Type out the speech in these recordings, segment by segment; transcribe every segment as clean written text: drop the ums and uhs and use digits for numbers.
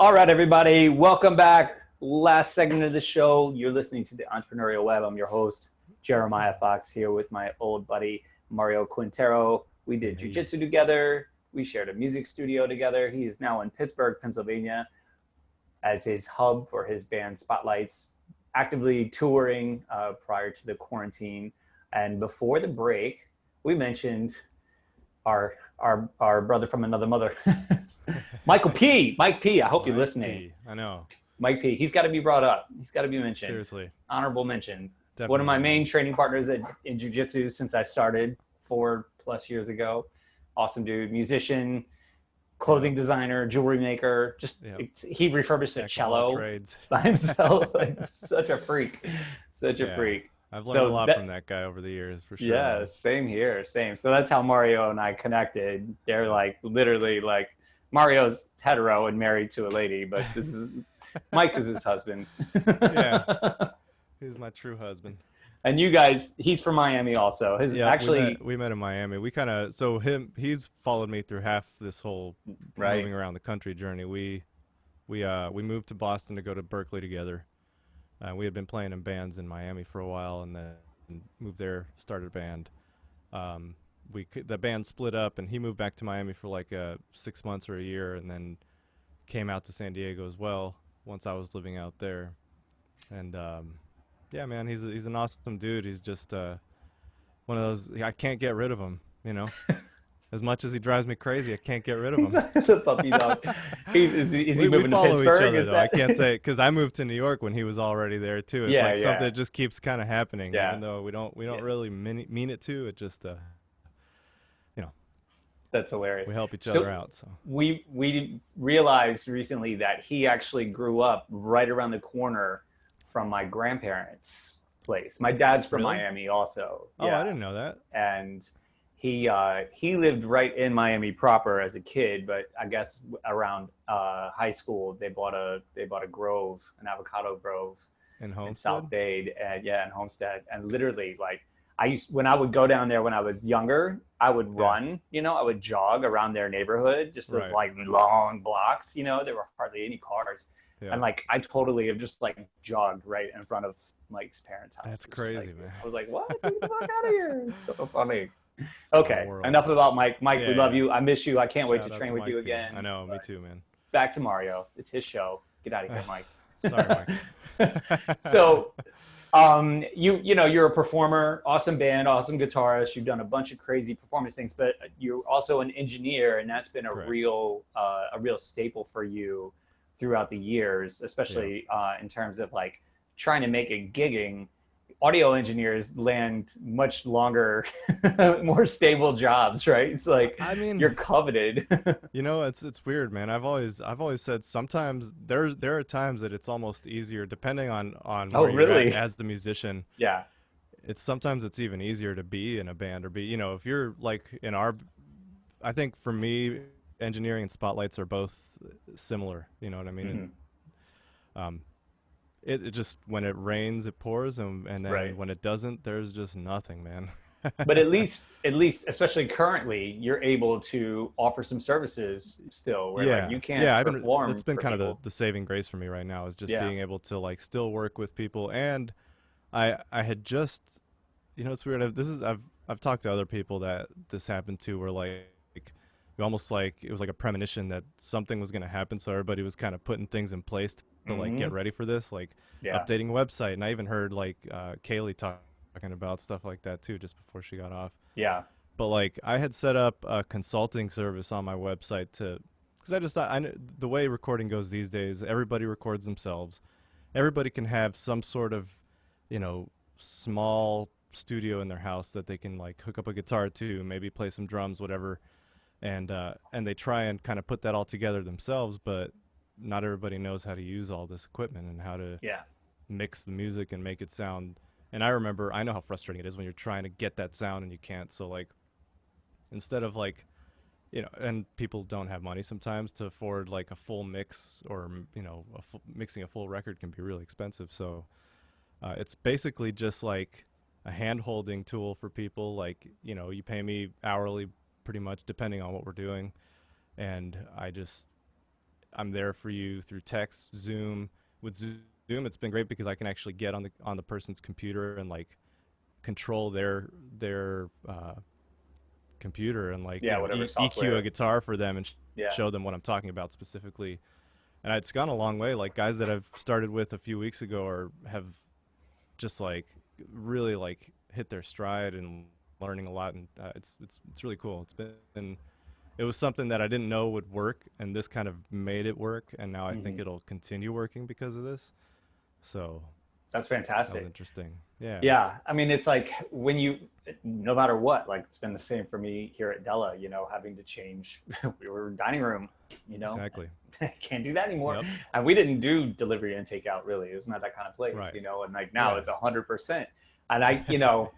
All right, everybody, welcome back. Last segment of the show. You're listening to the Entrepreneurial Web. I'm your host, Jeremiah Fox, here with my old buddy, Mario Quintero. We did jiu-jitsu together. We shared a music studio together. He is now in Pittsburgh, Pennsylvania, as his hub for his band Spotlights, actively touring prior to the quarantine. And before the break, we mentioned our brother from another mother, Mike P. I hope you're listening. P. I know. Mike P. He's got to be brought up. He's got to be mentioned. Seriously. Honorable mention. Definitely. One of my main training partners in jiu-jitsu since I started 4+ years ago. Awesome dude. Musician, clothing designer, jewelry maker. He refurbished a cello by himself. Like, such a freak. Such a freak. I've learned a lot from that guy over the years, for sure. Yeah, same here. Same. So that's how Mario and I connected. They're like literally like Mario's hetero and married to a lady, but this is Mike is his husband. Yeah, he's my true husband. And you guys, he's from Miami also. We met in Miami. He's followed me through half this whole moving around the country journey. We moved to Boston to go to Berkeley together. We had been playing in bands in Miami for a while, and then moved there, started a band. The band split up, and he moved back to Miami for like 6 months or a year, and then came out to San Diego as well once I was living out there. And yeah, man, he's an awesome dude. He's just one of those, I can't get rid of him, you know. As much as he drives me crazy, I can't get rid of him. It's a puppy dog. Is he moving to Pittsburgh? We follow each other, though. I can't say, because I moved to New York when he was already there, too. It's something that just keeps kind of happening, even though we don't really mean it to. It just, That's hilarious. We help each other out. So we realized recently that he actually grew up right around the corner from my grandparents' place. My dad's from Miami also. Oh, I didn't know that. And he lived right in Miami proper as a kid, but I guess around high school they bought a grove, an avocado grove in South Dade, and in Homestead. And literally, like, when I would go down there when I was younger, I would run, I would jog around their neighborhood, just those like long blocks, there were hardly any cars. Yeah. And like, I totally have just like jogged right in front of Mike's parents' house. That's crazy, man. I was like, what? Get the fuck out of here. It's so funny. Okay, enough about Mike. Mike, we love you. I miss you. I can't wait to train with you again. I know, me too, man. Back to Mario. It's his show. Get out of here, Mike. Sorry, Mike. So, you're a performer, awesome band, awesome guitarist. You've done a bunch of crazy performance things, but you're also an engineer, and that's been a real staple for you throughout the years, especially in terms of like trying to make it gigging. Audio engineers land much longer, more stable jobs, right? It's like, I mean, you're coveted. It's weird, man. I've always said sometimes there are times that it's almost easier, depending on where you're at as the musician. Yeah, sometimes it's even easier to be in a band or be, if you're like I think for me, engineering and Spotlights are both similar. You know what I mean? Mm-hmm. And, it just, when it rains, it pours, and then when it doesn't, there's just nothing, man. But at least, especially currently, you're able to offer some services still, where like you can't perform. It's been kind of the saving grace for me right now, is just being able to like still work with people. And I had just, it's weird. I've talked to other people that this happened to, where like almost like it was like a premonition that something was going to happen, so everybody was kind of putting things in place to like get ready for this, like updating a website. And I even heard like Kaylee talking about stuff like that too, just before she got off. Yeah. But like, I had set up a consulting service on my website because I just thought, the way recording goes these days, everybody records themselves. Everybody can have some sort of, small studio in their house that they can like hook up a guitar to, maybe play some drums, whatever. And they try and kind of put that all together themselves, but not everybody knows how to use all this equipment and how to mix the music and make it sound. And I know how frustrating it is when you're trying to get that sound and you can't. So like, instead of like, and people don't have money sometimes to afford like a full mix, or mixing a full record can be really expensive. So it's basically just like a hand-holding tool for people. Like, you pay me hourly pretty much, depending on what we're doing. And I'm there for you through text, Zoom. With Zoom, it's been great because I can actually get on the person's computer and like control their computer and like, Yeah, whatever EQ software. a guitar for them and Yeah. show them what I'm talking about specifically. And it's gone a long way. Like guys that I've started with a few weeks ago have just like really like hit their stride and learning a lot, and it's really cool. It was something that I didn't know would work, and this kind of made it work, and now I think it'll continue working because of this. So That's that was fantastic. interesting. Yeah. Yeah. I mean, it's like when you, no matter what, like it's been the same for me here at Della, you know, having to change, we were dining room, you know, Exactly. can't do that anymore. Yep. And we didn't do delivery and takeout really. It was not that kind of place, Right. you know, and like now Yeah. it's 100%. And I, you know,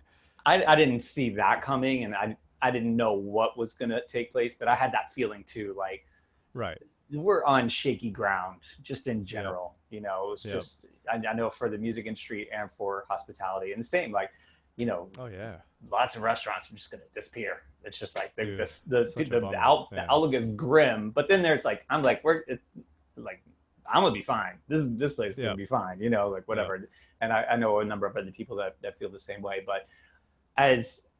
I didn't see that coming, and I didn't know what was going to take place, but I had that feeling too, like Right. we're on shaky ground just in general. Yep. You know, it's Yep. just, I know for the music industry and for hospitality, and the same, like, you know, Oh yeah. lots of restaurants are just going to disappear. It's just like Dude, such a the bummer. the Yeah. outlook is grim, but then there's like, I'm like, like, I'm gonna be fine. This place is gonna Yep. be fine, you know, like whatever. And I know a number of other people that feel the same way, but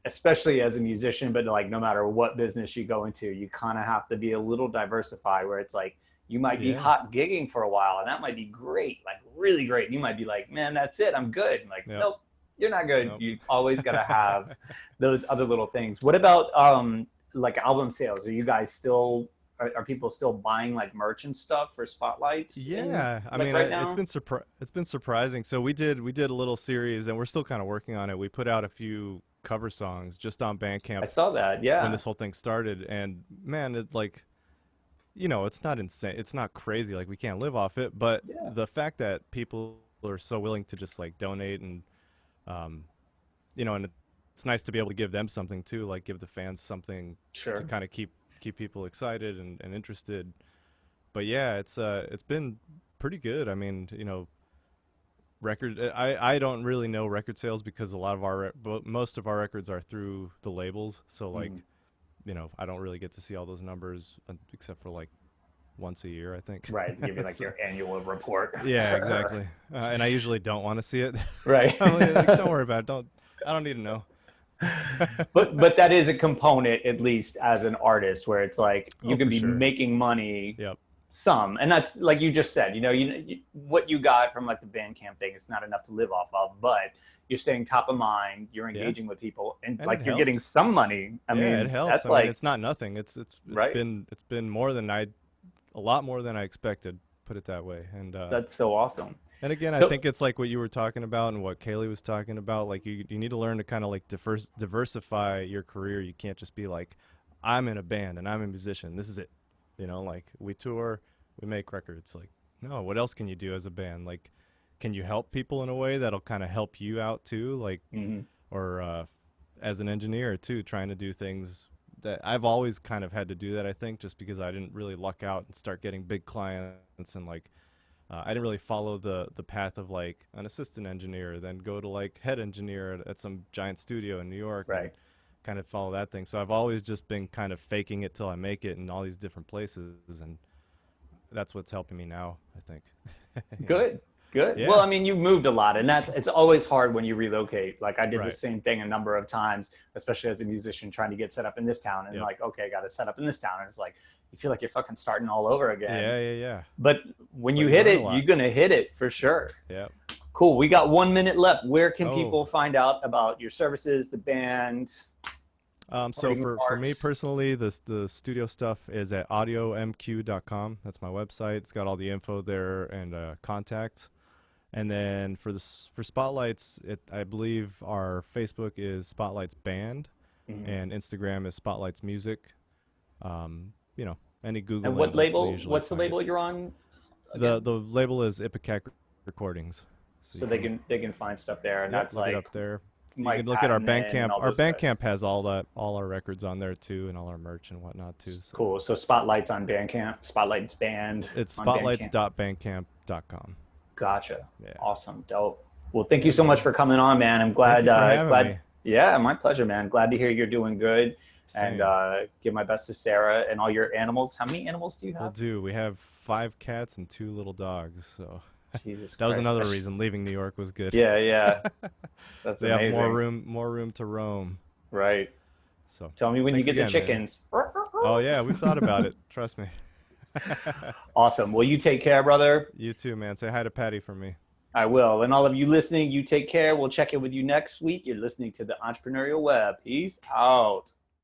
especially as a musician, but like no matter what business you go into, you kind of have to be a little diversified, where it's like you might be Yeah. hot gigging for a while, and that might be great, like really great. And you might be like, man, that's it, I'm good. And like, Yep. nope, you're not good. Nope. You always got to have those other little things. What about like album sales? Are you guys still, are people still buying like merch and stuff for spotlights? Yeah, I like mean, right it's now? been surprising. So we did a little series, and we're still kind of working on it. We put out a few cover songs just on Bandcamp I saw that. when Yeah. this whole thing started, and man, it like, it's not insane, it's not crazy, like we can't live off it, but Yeah. the fact that people are so willing to just like donate and, um, and it's nice to be able to give them something too, like give the fans something Sure. to kind of keep people excited and interested. But yeah, it's been pretty good. I mean, I don't really know record sales because a lot of most of our records are through the labels. So like, I don't really get to see all those numbers except for like once a year, I think. Right. Give you like your annual report. Yeah, exactly. And I usually don't want to see it. Right. I'm like, don't worry about it. I don't need to know. but that is a component, at least as an artist, where it's like you can for be sure. making money. Yep. Some, and that's like you just said, what you got from like the Bandcamp thing is not enough to live off of, but you're staying top of mind, you're engaging with people, and And like it you're getting helps. some money. I mean, it helps. that's I mean, like, it's not nothing. It's Right. been more than a lot more than I expected. Put it that way. And that's so awesome. and again, I So think it's like what you were talking about and what Kaylee was talking about. Like you need to learn to kind of like diversify your career. You can't just be like, I'm in a band and I'm a musician. This is it. Like we tour, we make records. Like, no, what else can you do as a band? Like, can you help people in a way that'll kind of help you out too? Like, or as an engineer too, trying to do things that I've always kind of had to do that, I think, just because I didn't really luck out and start getting big clients, and like I didn't really follow the path of like an assistant engineer, then go to like head engineer at some giant studio in New York, Right. and kind of follow that thing. So I've always just been kind of faking it till I make it in all these different places, and that's what's helping me now, I think. good. Yeah. Well, I mean, you've moved a lot, and it's always hard when you relocate. Like I did the Right. same thing a number of times, especially as a musician trying to get set up in this town, and Yep. like, okay, I got to set up in this town, and it's like you feel like you're fucking starting all over again. Yeah. But when But you you hit learn a it, lot. you're gonna hit it for sure. Yeah. Cool. We got 1 minute left. Where can Oh. people find out about your services, the band? So Parting for me remarks. personally, the studio stuff is at audiomq.com. That's my website. It's got all the info there and contact. And then for Spotlights, I believe our Facebook is Spotlights Band, and Instagram is Spotlights Music. Any Google. And what label? usually What's the find label it. you're on? The label is Ipecac Recordings. So they can find stuff there, and Yep, that's look it like up there. You Mike can look at our Patton and Bandcamp. all Our those guys. Bandcamp has all our records on there too, and all our merch and whatnot too. So. Cool. So Spotlights on Bandcamp, Spotlights Band. It's on Bandcamp. spotlights.bandcamp.com. Gotcha. Yeah. Awesome. Dope. Well, thank you so much for coming on, man. I'm glad. Thank you for having glad. me. Yeah, my pleasure, man. Glad to hear you're doing good. and Same. give my best to Sarah and all your animals. How many animals do you We'll have? do. We have 5 cats and 2 little dogs. So Jesus that was Christ. another reason leaving New York was good. Yeah, yeah. That's They have amazing. more room to roam. Right. So Tell me when you thanks get the again, man. chickens. Oh yeah, we've thought about it. Trust me. Awesome. Well, you take care, brother. You too, man. Say hi to Patty for me. I will. And all of you listening, you take care. We'll check in with you next week. You're listening to the Entrepreneurial Web. Peace out.